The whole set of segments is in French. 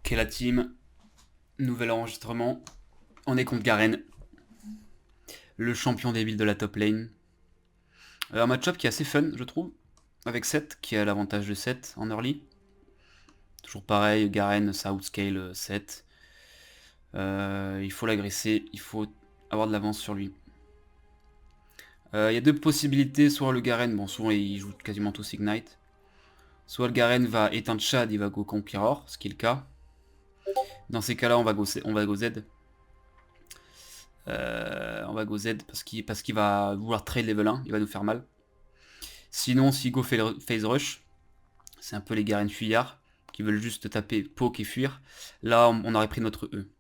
Ok la team, nouvel enregistrement. On est contre Garen, le champion des builds de la top lane. Un match-up qui est assez fun je trouve, avec Seth qui a l'avantage de 7 en early. Toujours pareil, Garen ça outscale 7. Il faut l'agresser, il faut avoir de l'avance sur lui. Il y a deux possibilités, soit le Garen, bon souvent il joue quasiment tous Ignite. Soit le Garen va éteindre Shad, il va go Conqueror, ce qui est le cas. Dans ces cas-là, on va go Z. On va go Z parce qu'il va vouloir trade level 1, il va nous faire mal. Sinon, si go phase rush, c'est un peu les Garen fuyards qui veulent juste taper poke et fuir. Là, on aurait pris notre E.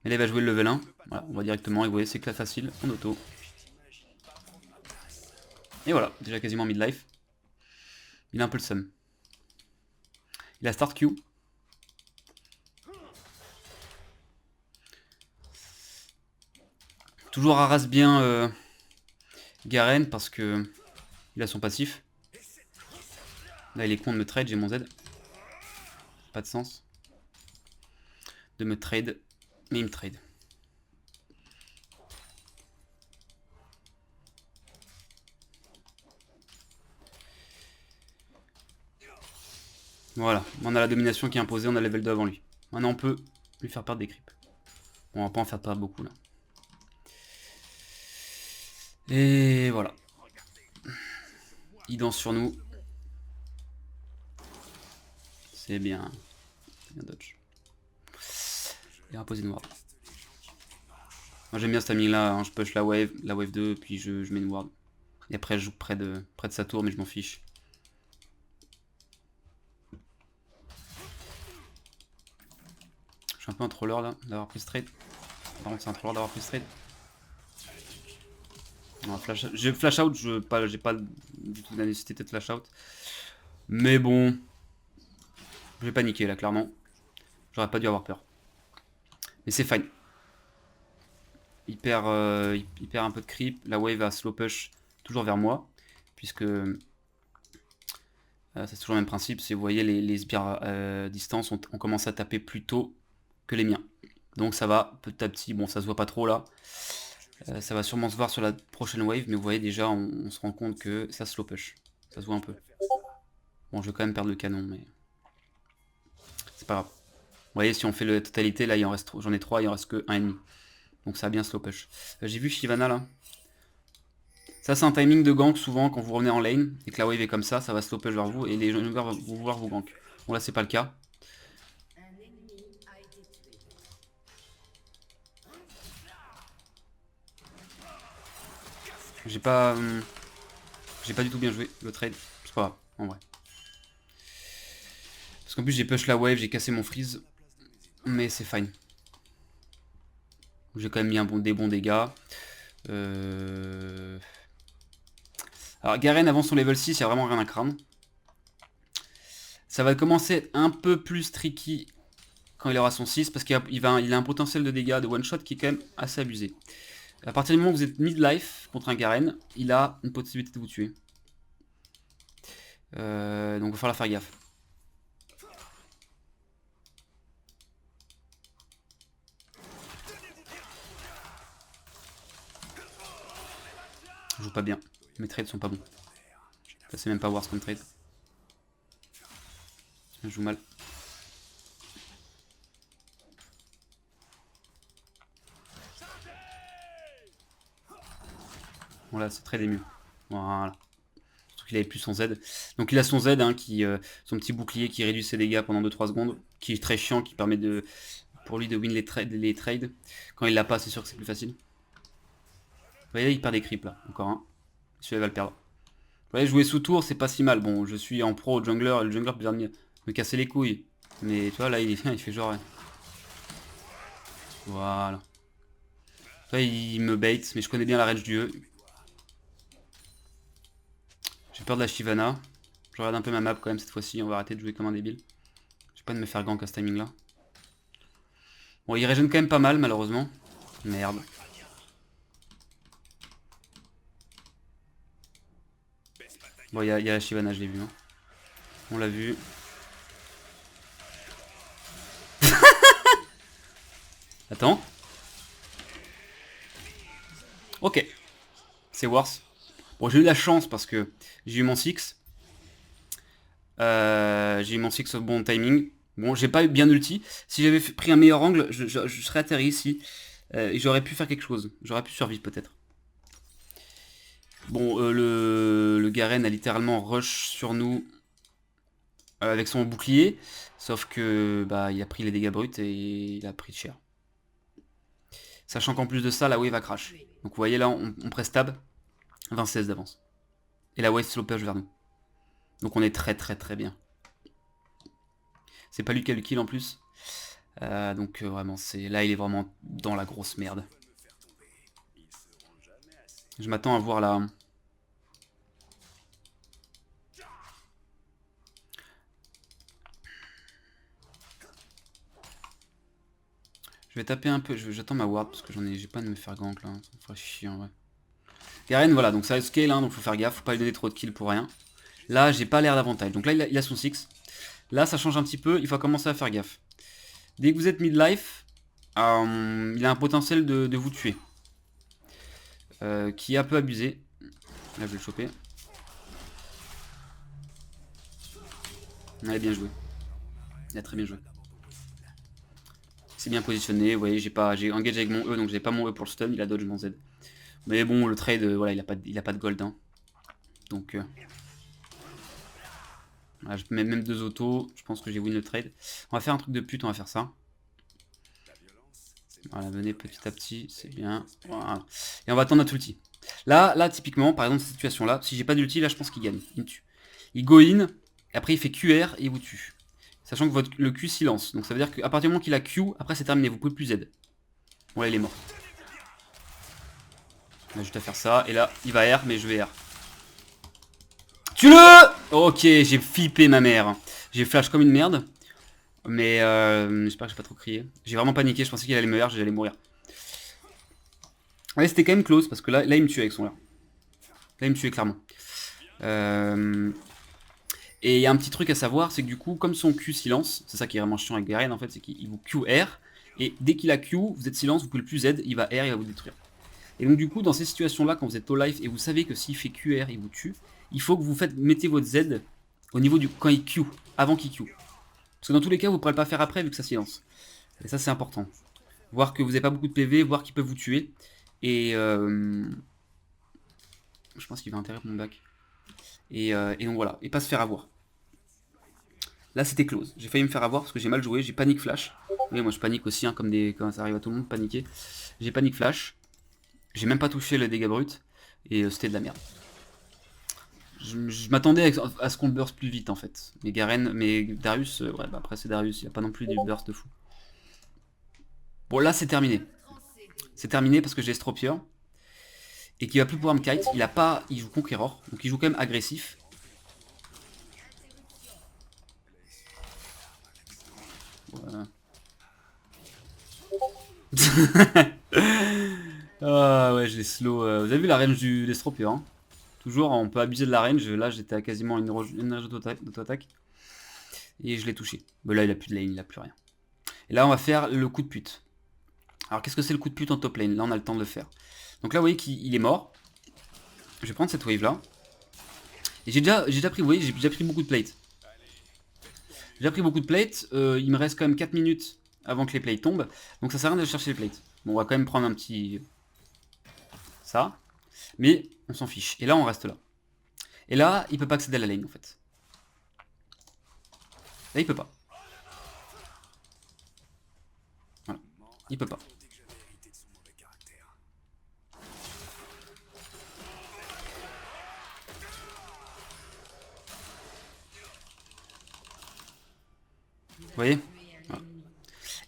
Mais là, il va jouer le level 1. Voilà, on va directement, et vous voyez, c'est classe facile, en auto. Et voilà, déjà quasiment mid-life. Il a un peu le seum. Il a start Q. Toujours harasse bien Garen parce que il a son passif. Là, il est con de me trade, j'ai mon Z. Pas de sens de me trade, mais il me trade. Voilà, on a la domination qui est imposée, on a le level 2 avant lui. Maintenant on peut lui faire perdre des creeps. Bon, on va pas en faire perdre beaucoup là. Et voilà. Il danse sur nous. C'est bien. Bien dodge. Il a imposé une ward. Moi j'aime bien ce timing là, hein. Je push la wave 2, puis je mets une ward. Et après je joue près de sa tour, mais je m'en fiche. Je suis un peu un troller là, d'avoir pris ce trade. Par contre c'est un troller d'avoir pris ce trade. J'ai flash out, j'ai pas du tout la nécessité de flash out. Mais bon, je vais paniquer là clairement. J'aurais pas dû avoir peur. Mais c'est fine. Il perd un peu de creep. La wave va slow push toujours vers moi. Puisque c'est toujours le même principe. C'est vous voyez les sbires distance on commence à taper plus tôt que les miens. Donc ça va petit à petit. Bon ça se voit pas trop là. Ça va sûrement se voir sur la prochaine wave. Mais vous voyez déjà on se rend compte que ça slow push. Ça se voit un peu. Bon je vais quand même perdre le canon mais c'est pas grave. Vous voyez si on fait la totalité là j'en ai 3, il en reste que 1,5. Donc ça a bien slow push. J'ai vu Shyvana là. Ça c'est un timing de gank souvent quand vous revenez en lane et que la wave est comme ça va slow push vers vous et les junglers vont vouloir vous gank. Bon là c'est pas le cas. J'ai pas du tout bien joué le trade. C'est pas grave en vrai. Parce qu'en plus j'ai push la wave, j'ai cassé mon freeze. Mais c'est fine. J'ai quand même mis des bons dégâts. Alors Garen avant son level 6, il n'y a vraiment rien à craindre. Ça va commencer à être un peu plus tricky quand il aura son 6 parce qu'il a un potentiel de dégâts de one shot qui est quand même assez abusé. À partir du moment où vous êtes mid-life contre un Garen, il a une possibilité de vous tuer. Donc il va falloir faire gaffe. Je joue pas bien. Mes trades sont pas bons. Je sais même pas voir ce qu'on trade. Je joue mal. Bon là c'est très mieux. Voilà. Surtout qu'il avait plus son Z. Donc il a son Z, hein, son petit bouclier qui réduit ses dégâts pendant 2-3 secondes. Qui est très chiant, qui permet pour lui de win les trades. Quand il l'a pas, c'est sûr que c'est plus facile. Vous voyez, il perd des creeps là, encore un. Celui-là va le perdre. Vous voyez, jouer sous tour, c'est pas si mal. Bon, je suis en pro au jungler, et le jungler peut venir me casser les couilles. Mais tu vois, là, il fait genre... Voilà. Là, il me bait, mais je connais bien la range du E. J'ai peur de la Shyvana. Je regarde un peu ma map quand même cette fois-ci, on va arrêter de jouer comme un débile. J'ai pas de me faire gank à ce timing là. Bon, il régène quand même pas mal malheureusement. Merde. Bon, il y a la Shyvana, je l'ai vu. Hein. On l'a vu. Attends. Ok. C'est worse. Bon, j'ai eu la chance parce que j'ai eu mon 6. J'ai eu mon 6 au bon timing. Bon, j'ai pas eu bien ulti. Si j'avais pris un meilleur angle, je serais atterri ici. Et j'aurais pu faire quelque chose. J'aurais pu survivre peut-être. Bon, le Garen a littéralement rush sur nous avec son bouclier. Sauf que bah, il a pris les dégâts bruts et il a pris cher. Sachant qu'en plus de ça, la wave a crash. Donc vous voyez là, on presse tab. 20-16 d'avance. Et la wave slowpage vers nous. Donc on est très très très bien. C'est pas lui qui a le kill en plus. Donc vraiment, là il est vraiment dans la grosse merde. Je m'attends à voir la... Je vais taper un peu, j'attends ma ward parce que j'ai pas de me faire gank là, ça me ferait chier en vrai. Garen voilà, donc ça scale, hein, donc faut faire gaffe, faut pas lui donner trop de kills pour rien. Là j'ai pas l'air d'avantage, donc là il a son 6. Là ça change un petit peu, il faut commencer à faire gaffe. Dès que vous êtes midlife, il a un potentiel de vous tuer. Qui est un peu abusé. Là je vais le choper. Il a bien joué. Il a très bien joué. C'est bien positionné, vous voyez, j'ai engage avec mon E, donc j'ai pas mon E pour le stun, il a dodge mon Z. Mais bon, le trade, voilà, il a pas de gold. Hein. Donc, voilà, je mets même 2 autos, je pense que j'ai win le trade. On va faire un truc de pute, on va faire ça. Voilà, venez petit à petit, c'est bien. Voilà. Et on va attendre notre ulti. Là, typiquement, par exemple, cette situation-là, si j'ai pas d'ulti, là, je pense qu'il gagne. Il me tue. Il go in, et après il fait QR et il vous tue. Sachant que le Q silence. Donc ça veut dire qu'à partir du moment qu'il a Q, après c'est terminé, vous pouvez plus Z. Bon là il est mort. On a juste à faire ça, et là il va R, mais je vais R. Tue-le! Ok, j'ai flippé ma mère. J'ai flash comme une merde. Mais j'espère que j'ai pas trop crié. J'ai vraiment paniqué, je pensais qu'il allait me R, j'allais mourir. Ouais, c'était quand même close, parce que là il me tue avec son R. Là il me tuait clairement. Et il y a un petit truc à savoir, c'est que du coup, comme son Q silence, c'est ça qui est vraiment chiant avec Garen en fait, c'est qu'il vous QR, et dès qu'il a Q, vous êtes silence, vous pouvez le plus Z, il va R, il va vous détruire. Et donc du coup, dans ces situations-là, quand vous êtes au life et vous savez que s'il fait QR, il vous tue, il faut que vous mettez votre Z au niveau du quand il Q, avant qu'il Q. Parce que dans tous les cas, vous ne pourrez pas faire après vu que ça silence. Et ça, c'est important. Voir que vous n'avez pas beaucoup de PV, voir qu'il peut vous tuer. Et je pense qu'il va interrompre mon back. Et donc voilà, et pas se faire avoir. Là c'était close, j'ai failli me faire avoir parce que j'ai mal joué, j'ai panique flash. Oui, moi je panique aussi, hein, comme ça arrive à tout le monde, paniquer. J'ai panique flash, j'ai même pas touché le dégât brut, et c'était de la merde. Je m'attendais à ce qu'on le burst plus vite en fait. Mais Darius, ouais, bah après c'est Darius, il a pas non plus du burst de fou. Bon là c'est terminé. C'est terminé parce que j'ai Stropier. Et qu'il va plus pouvoir me kite, il joue Conqueror, donc il joue quand même agressif. Voilà. Ah ouais, je l'ai slow. Vous avez vu la range du Destropia, hein. Toujours, on peut abuser de la range. Là, j'étais à quasiment une range d'auto-attaque. Et je l'ai touché. Mais là, il a plus de lane, il a plus rien. Et là, on va faire le coup de pute. Alors, qu'est-ce que c'est le coup de pute en top lane? Là, on a le temps de le faire. Donc là, vous voyez qu'il est mort. Je vais prendre cette wave-là. Et j'ai déjà pris, vous voyez, j'ai déjà pris beaucoup de plates. J'ai déjà pris beaucoup de plates. Il me reste quand même 4 minutes avant que les plates tombent. Donc ça sert à rien de chercher les plates. Bon, on va quand même prendre un petit... ça. Mais on s'en fiche. Et là, on reste là. Et là, il peut pas accéder à la lane, en fait. Là, il peut pas. Voilà. Il peut pas. Vous voyez? Voilà.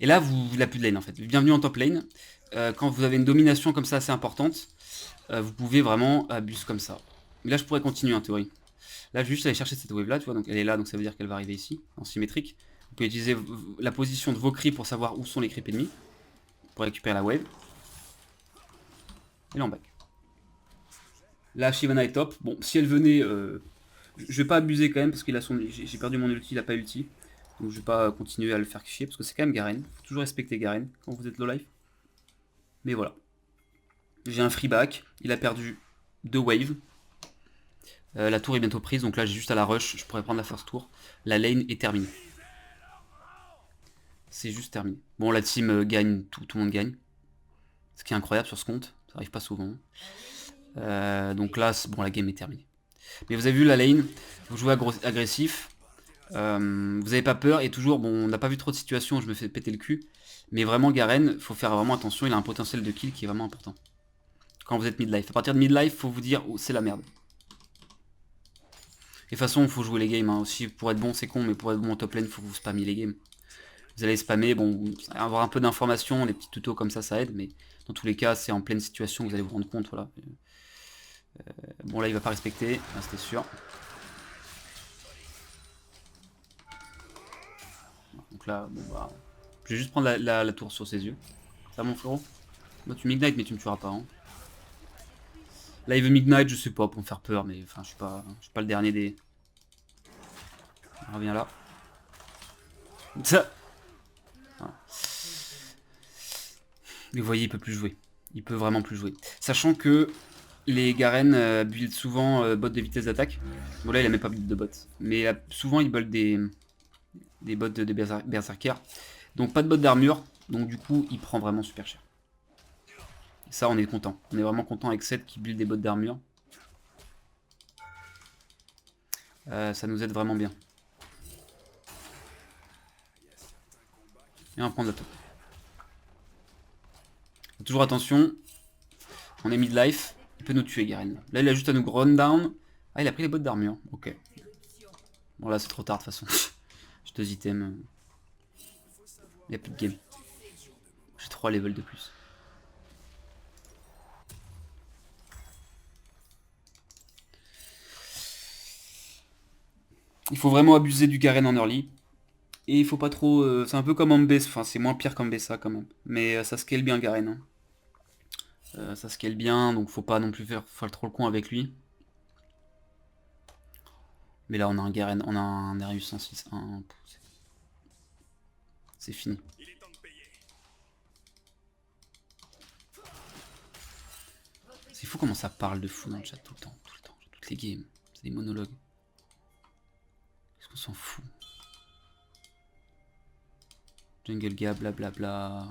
Et là, vous n'avez plus de lane, en fait. Bienvenue en top lane. Quand vous avez une domination comme ça assez importante, vous pouvez vraiment abuser comme ça. Mais là, je pourrais continuer en théorie. Là, je vais juste aller chercher cette wave là, tu vois, donc elle est là, donc ça veut dire qu'elle va arriver ici, en symétrique. Vous pouvez utiliser la position de vos creeps pour savoir où sont les creeps ennemis, pour récupérer la wave. Et là, en back. Là, Shyvana est top. Bon, si elle venait, je vais pas abuser quand même, parce qu'il a son, j'ai perdu mon ulti, il a pas ulti. Donc je vais pas continuer à le faire chier, parce que c'est quand même Garen. Faut toujours respecter Garen quand vous êtes low life. Mais voilà. J'ai un free back. Il a perdu 2 waves. La tour est bientôt prise, donc là j'ai juste à la rush. Je pourrais prendre la first tour. La lane est terminée. C'est juste terminé. Bon, la team gagne, tout le monde gagne. Ce qui est incroyable sur ce compte. Ça arrive pas souvent. Donc là, bon, la game est terminée. Mais vous avez vu la lane. Vous jouez agressif. Vous n'avez pas peur. Et toujours, bon, on n'a pas vu trop de situations où je me fais péter le cul. Mais vraiment, Garen, faut faire vraiment attention. Il a un potentiel de kill qui est vraiment important. Quand vous êtes mid-life. À partir de mid-life, faut vous dire, oh, c'est la merde. Et de toute façon, il faut jouer les games. Hein. Aussi, pour être bon, c'est con, mais pour être bon en top lane, il faut que vous spammiez les games. Vous allez spammer, bon, avoir un peu d'informations, les petits tutos comme ça aide, mais dans tous les cas, c'est en pleine situation que vous allez vous rendre compte, voilà. Bon, là, il va pas respecter, c'était sûr. Donc là, bon, bah, je vais juste prendre la tour sur ses yeux. Ça, mon frérot? Moi, tu m'ignite, mais tu me tueras pas, hein. Là, il veut m'ignite, je sais pas, pour me faire peur, mais enfin, je suis pas le dernier des... On revient là. Ça. Voilà. Mais vous voyez, il peut plus jouer. Il peut vraiment plus jouer. Sachant que les Garen build souvent bot de vitesse d'attaque. Bon là il a même pas build de bot. Mais souvent il build des bots de berserker. Donc pas de bot d'armure. Donc du coup il prend vraiment super cher. Et ça on est content. On est vraiment content avec Seth qui build des bots d'armure. Ça nous aide vraiment bien. Et on va prendre la top. Toujours attention. On est mid-life. Il peut nous tuer Garen. Là il a juste à nous run down. Ah il a pris les bots d'armure. Ok. Bon là c'est trop tard de toute façon. J'ai 2 items. Il n'y a plus de game. J'ai 3 levels de plus. Il faut vraiment abuser du Garen en early. Et il faut pas trop... c'est un peu comme Ambessa. Enfin c'est moins pire qu'Ambessa quand même. Mais ça scale bien Garen. Hein. Ça scale bien. Donc faut pas non plus faire trop le con avec lui. Mais là on a un Garen. On a un Darius 106. C'est fini. C'est fou comment ça parle de fou dans le chat tout le temps, toutes les games. C'est des monologues. Est-ce qu'on s'en fout? Jungle Gap, blablabla.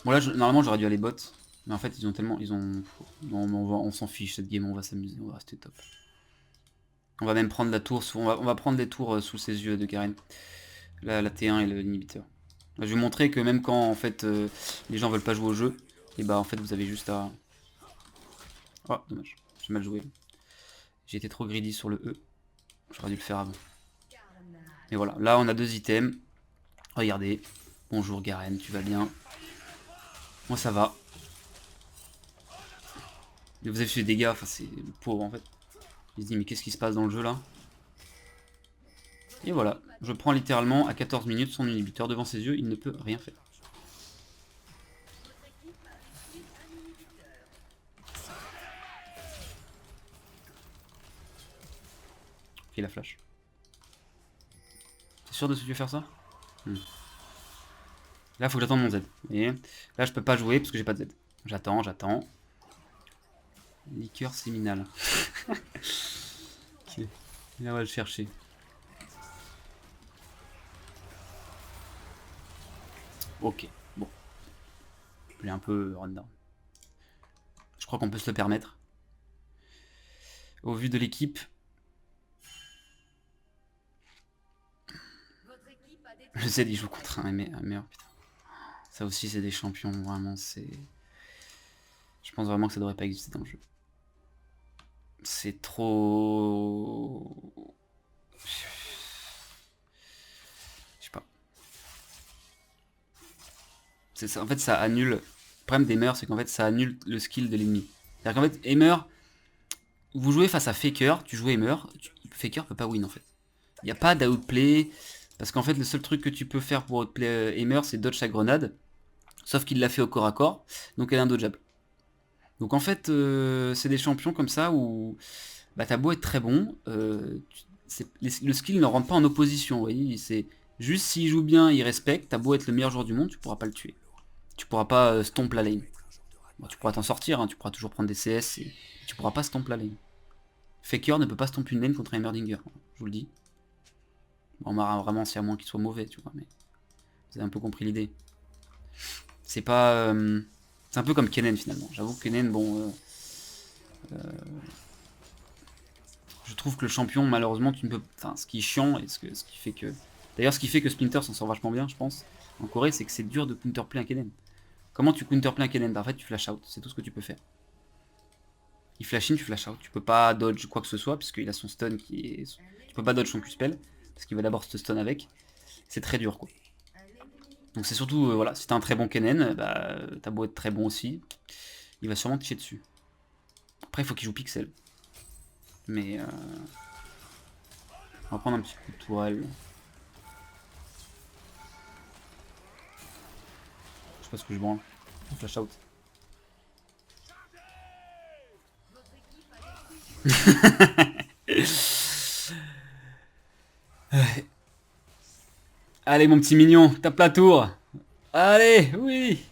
Bon là, normalement j'aurais dû aller bot. Mais en fait ils ont tellement... Bon, on s'en fiche cette game, on va s'amuser, on va rester top. On va même prendre la tour, on va prendre des tours sous ses yeux de Garen. La T1 et l'inhibiteur. Je vais vous montrer que même quand en fait les gens veulent pas jouer au jeu, et bah en fait vous avez juste à... Oh dommage, j'ai mal joué. J'ai été trop greedy sur le E. J'aurais dû le faire avant. Mais voilà, là on a 2 items. Regardez. Bonjour Garen, tu vas bien? Moi ça va. Mais vous avez fait des dégâts, enfin c'est le pauvre en fait. Il se dit mais qu'est-ce qui se passe dans le jeu là? Et voilà, je prends littéralement à 14 minutes son inhibiteur devant ses yeux, il ne peut rien faire. Ok la flash. T'es sûr de ce que tu veux faire ça? Là faut que j'attende mon Z. Et là je peux pas jouer parce que j'ai pas de Z. J'attends. Liqueur séminale. Ok. Là on va le chercher. Ok, bon. Il est un peu rundown. Je crois qu'on peut se le permettre. Au vu de l'équipe. Je sais, il joue contre un meilleur, putain. Ça aussi c'est des champions, vraiment c'est... Je pense vraiment que ça devrait pas exister dans le jeu. C'est trop... Je sais pas. Ça, en fait ça annule... Le problème d'Aimer c'est qu'en fait ça annule le skill de l'ennemi. C'est-à-dire qu'en fait Aimer... Vous jouez face à Faker, tu joues Aimer, Faker peut pas win en fait. Il n'y a pas d'outplay, parce qu'en fait le seul truc que tu peux faire pour outplay Aimer c'est dodge sa grenade, sauf qu'il l'a fait au corps à corps, donc elle est indodgeable. Donc en fait c'est des champions comme ça où bah, t'as beau être très bon, le skill ne rentre pas en opposition, vous voyez, Juste s'il joue bien, il respecte, t'as beau être le meilleur joueur du monde, tu pourras pas le tuer. Tu pourras pas stomp la lane. Bon, tu pourras t'en sortir, hein, tu pourras toujours prendre des CS et tu pourras pas stomp la lane. Faker ne peut pas stomp une lane contre un Heimerdinger, je vous le dis. Bon, vraiment, c'est à moins qu'il soit mauvais, tu vois, mais vous avez un peu compris l'idée. C'est pas... c'est un peu comme Kennen finalement. J'avoue que Kennen, bon... je trouve que le champion, malheureusement, tu ne peux... Enfin, ce qui est chiant et ce qui fait que... D'ailleurs, ce qui fait que Splinter s'en sort vachement bien, je pense, en Corée, c'est que c'est dur de counterplay un Kennen. Comment tu counterplay un Kennen? En fait, tu flash out, c'est tout ce que tu peux faire. Il flash in, tu flash out. Tu peux pas dodge quoi que ce soit, puisqu'il a son stun qui est... Tu peux pas dodge son Q-spell, parce qu'il va d'abord se stun avec. C'est très dur, quoi. Donc c'est surtout, voilà, si t'as un très bon Kennen, bah, t'as beau être très bon aussi, il va sûrement te chier dessus. Après, il faut qu'il joue Pixel. Mais... on va prendre un petit coup de toile. Je sais pas ce que je branle. Flash out. Allez mon petit mignon, tape la tour. Allez, oui.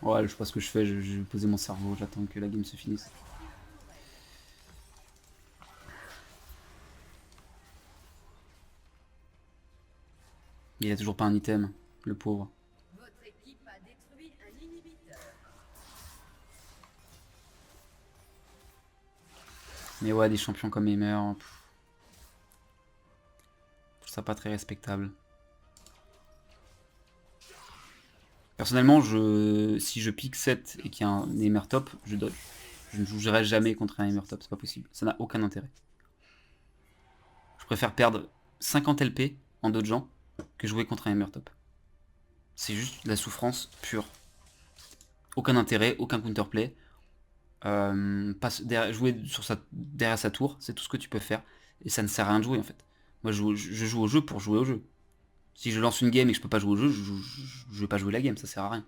Ouais, je sais pas ce que je fais, je vais poser mon cerveau, j'attends que la game se finisse. Il a toujours pas un item, le pauvre. Mais ouais, des champions comme Heimer, je trouve ça pas très respectable. Personnellement, si je pique 7 et qu'il y a un Heimer top, je dodge. Je ne jouerai jamais contre un Heimer top, c'est pas possible. Ça n'a aucun intérêt. Je préfère perdre 50 LP en dodgeant que jouer contre un Heimer top. C'est juste de la souffrance pure. Aucun intérêt, aucun counterplay. Jouer derrière sa tour, c'est tout ce que tu peux faire. Et ça ne sert à rien de jouer en fait. Moi je joue au jeu pour jouer au jeu. Si je lance une game et que je peux pas jouer au jeu, je vais pas jouer la game, ça sert à rien.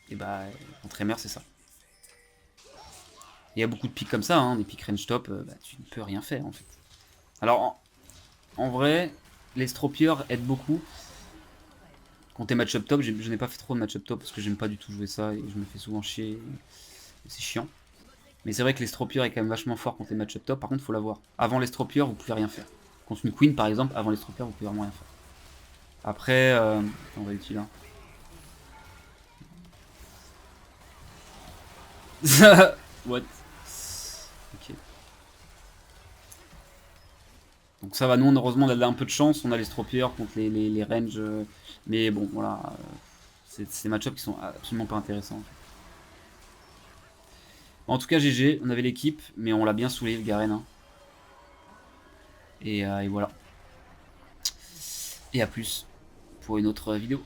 Et bah, contre Heimer, c'est ça. Il y a beaucoup de pics comme ça, hein, des pics range top, bah, tu ne peux rien faire en fait. Alors, en vrai, les stropiers aident beaucoup. Quand t'es match-up top, je n'ai pas fait trop de match-up top parce que j'aime pas du tout jouer ça et je me fais souvent chier. C'est chiant. Mais c'est vrai que les stropiers est quand même vachement fort contre les match-up top, par contre faut l'avoir. Avant les stropiers, vous pouvez rien faire. Contre une queen par exemple, avant les stropiers, vous pouvez vraiment rien faire. Après, on va utiliser là. What? Ok. Donc ça va, nous heureusement on a un peu de chance, on a les stropiers contre les ranges. Mais bon, voilà. C'est des match-ups qui sont absolument pas intéressants. En fait. En tout cas, GG, on avait l'équipe, mais on l'a bien saoulé, le Garen. Hein. Et voilà. Et à plus pour une autre vidéo.